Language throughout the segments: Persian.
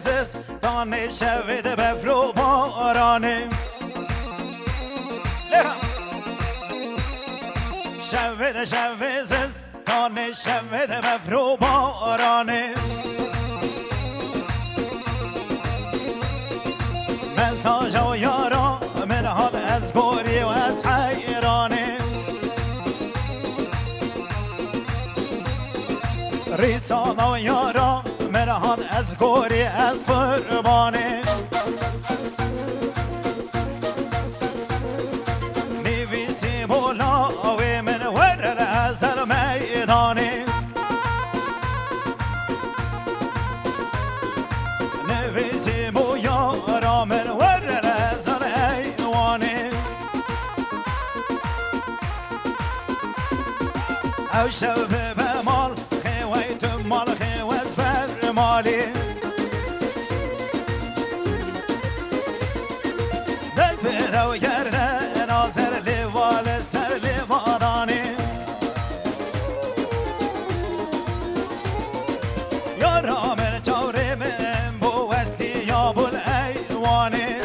شوزست دانه شوید بفرو بارانه شوید شوزست دانه شوید بفرو بارانه من ساجا و یارا من حال از گوری و از حیرانه ریسانا و یارا من حال از گوری از قربانه نویسی مولا و من ورر از میدانه نویسی مو یارا من ورر از ایوانه او شب به مال خویت مال خویت بر مالی دست به دو گرده ناظر لیوال سر لیوانانی یارا من چاره من بو وستی یا بول ایوانی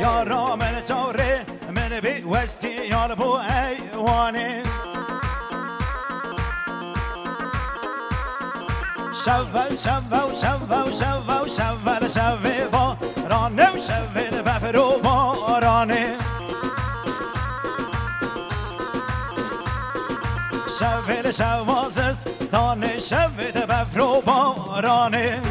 یارا من چاره من بی وستی یا بو ایوانی شول شول شول شول شول شول با رانم شول بفرو بارانه شول شوازست دانه شول بفرو بارانه